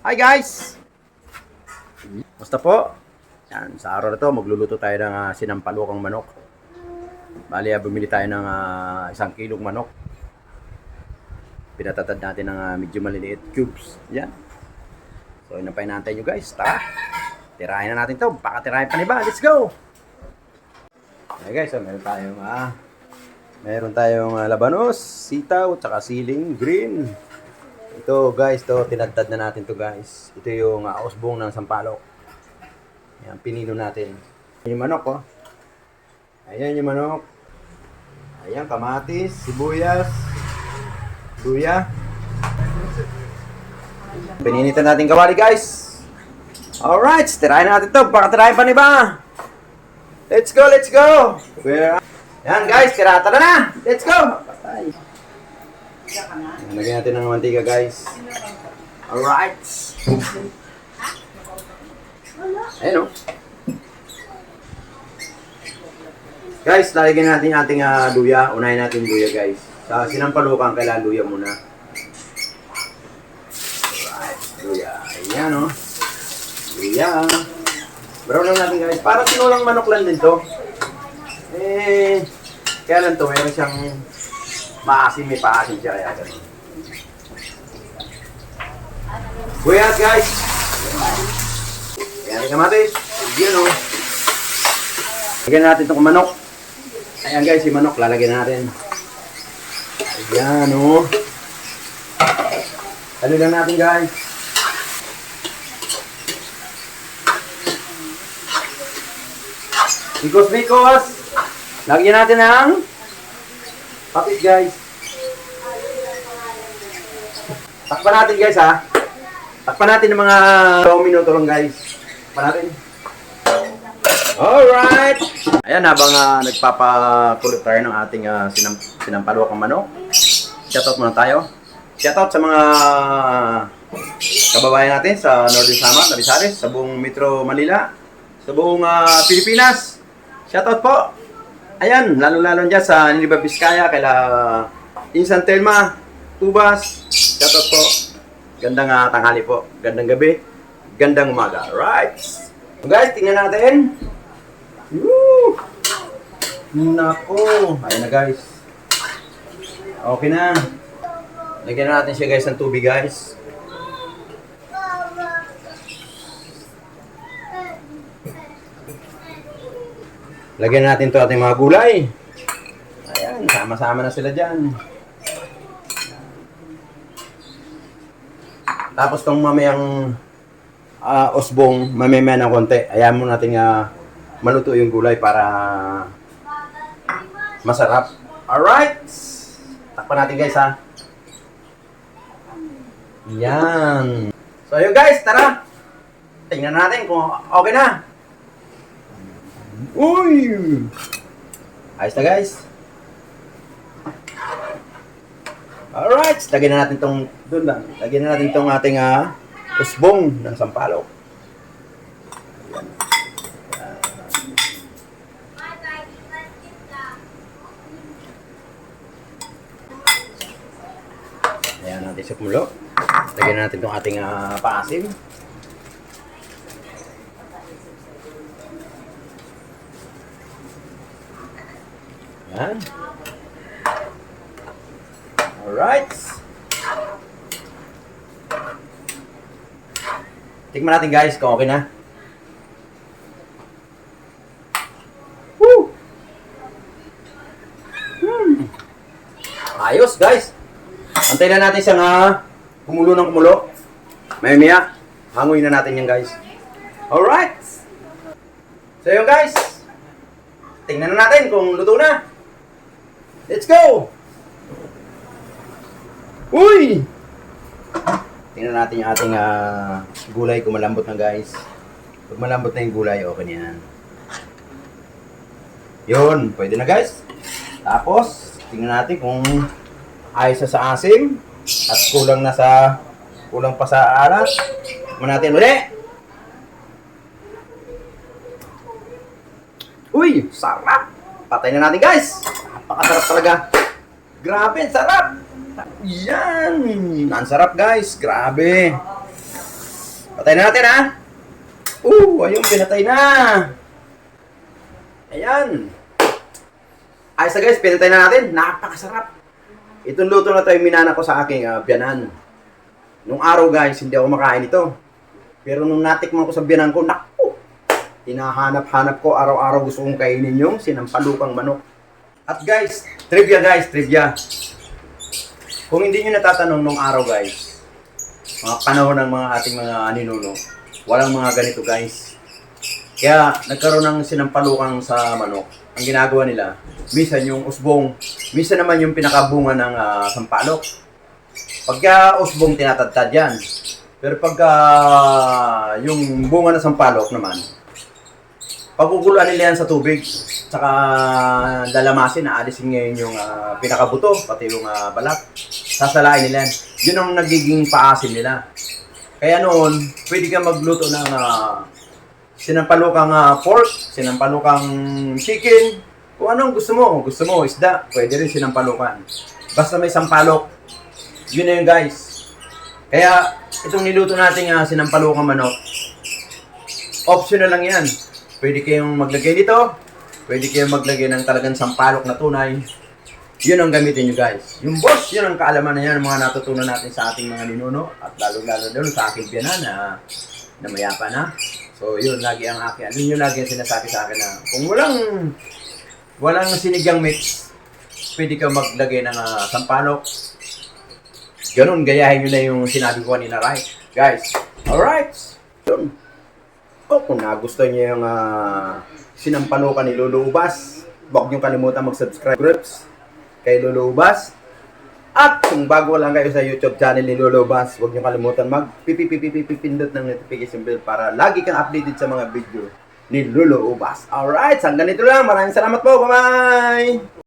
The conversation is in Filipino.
Hi guys! Basta po? Yan, sa araw na to, magluluto tayo ng sinampalukang manok. Bali, bumili tayo ng 1 kilong manok. Pinatatad natin ng medyo maliliit cubes. Yan. So, yun ang painantay nyo guys. Tara! Tirahin na natin to. Baka tirahin pa ni ba? Let's go! Okay guys, so meron tayong labanos, sitaw, tsaka siling green. Ito guys, to tinagtad na natin to guys. Ito yung usbong ng sampalok. Ayan, pinino natin. Yung manok oh. Ayan yung manok. Ayan, kamatis, sibuyas, luya. Pininitan natin kawali guys. Alright, tirahin natin to. Baka tirahin pa ni ba? Let's go, let's go! Yan guys, tirata na! Let's go! Patay. Lagyan natin ng mantika guys. Alright! Ayan o. Guys, lalagyan natin yung ating luya. Unahin natin yung luya guys. Sa sinampalukan, kailangan luya muna. Alright, luya. Ayan o. Luya. Brown lang natin guys. Para sinulang manok lang din to. Kaya lang to, meron siyang maasim, may paasim siya kaya ganun. Buyas guys! Ayan yung kamatis. Ayan o. Lagyan natin itong manok. Ayan guys, yung manok lalagyan natin. Ayan o. Halo lang natin guys. Mikos-mikos! Lagyan natin ng patis guys. Takpan natin guys ha. Takpan natin ng mga 2 minuto lang guys. Takpan natin. Alright! Ayan, habang nagpapakulit tayo ng ating sinampalukang manok. Shoutout muna tayo. Shoutout sa mga kababayan natin sa Northern Samar, Navisares, sa buong Metro Manila, sa buong Pilipinas. Shoutout po! Ayan, lalo-lalo dyan sa Nueva Vizcaya, kaila Insan Telma, Tubas. Shoutout po. Gandang tanghali po. Gandang gabi. Gandang umaga. Right. So guys, tingnan natin. Woo! Nako. Ayan na guys. Okay na. Lagyan na natin siya guys ng tubig guys. Lagyan natin to ating mga gulay. Ayan, sama-sama na sila dyan. Tapos tong mamayang osbong, mamaya ng konti. Ayan mo natin maluto yung gulay para masarap. Alright! Takpan natin guys ha. Yan. So yun guys, tara. Tingnan natin kung okay na. Uy! Ayos na guys. Alright, lagyan na natin tong doon lang. Lagyan na natin tong ating usbong ng sampalok. Ayan natin sa kumulo. Lagyan na natin tong ating paasim. Yan. Alright. Tikman natin guys kung okay na. Woo! Ayos guys. Antayin na natin siyang kumulo ng kumulo. Maya-maya, hanguin na natin yan guys. Alright. So yun guys. Tingnan na natin kung luto na. Let's go! Uy! Tingnan natin yung ating gulay kung malambot na guys. Pag malambot na yung gulay, okay na yan. Yun, pwede na guys. Tapos, tingnan natin kung ayos na sa asim at kulang pa sa alat. Tingnan natin ulit. Uy, sarap! Patay na natin guys! Napakasarap talaga. Grabe, sarap! Yan! Ang sarap guys, grabe. Patay na natin ha. Ayun, pinatay na. Ayan. Ayos na guys, pinatay na natin. Napakasarap. Itong luto na to yung minana ko sa aking biyanan. Nung araw guys, hindi ako makain ito. Pero nung natikman ko sa biyanan ko, naku! Hinahanap-hanap ko, araw-araw gusto kong kainin yung sinampalukang manok. At guys, trivia. Kung hindi nyo natatanong nung araw guys, mga panahon ng mga ating mga ninuno, walang mga ganito guys. Kaya nagkaroon ng sinampalukang sa manok. Ang ginagawa nila, minsan yung usbong, minsan naman yung pinakabunga ng sampalok. Pagka usbong, tinatadtad yan. Pero pagka yung bunga ng sampalok naman, pagkukuluan nila yan sa tubig, tsaka lalamasin, naalisin ngayon yung pinakabuto, pati yung balat. Sasalain nila yan. Yun ang nagiging paasim nila. Kaya noon, pwede ka magluto ng sinampalukang pork, sinampalukang chicken, kung anong gusto mo. Gusto mo, isda, pwede rin sinampalukan. Basta may sampalok, yun na yun guys. Kaya, itong niluto natin sinampalukang manok, optional lang yan. Pwede kayong maglagay dito, pwede kayong maglagay ng talagang sampalok na tunay. Yun ang gamitin nyo guys. Yung boss, yun ang kaalaman na yan, mga natutunan natin sa ating mga ninuno, at lalo-lalo doon sa aking biyanan na mayapa na. So, yun, lagi ang akin. Yun yung lagi ang sinasabi sa akin na kung walang sinigang mix, pwede ka maglagay ng sampalok. Ganun, gayahin nyo na yung sinabi ko kanina, right? Guys, alright. Yun. Kung nagustuhan nyo yung sinampalokan ni Lolo Ubas, huwag nyo kalimutan mag-subscribe groups kay Lolo Ubas. At kung bago lang kayo sa YouTube channel ni Lolo Ubas, huwag niyo kalimutan mag-pindot ng notification bell para lagi kang updated sa mga video ni Lolo Ubas. Alright, hanggang dito lang. Maraming salamat po. Bye-bye!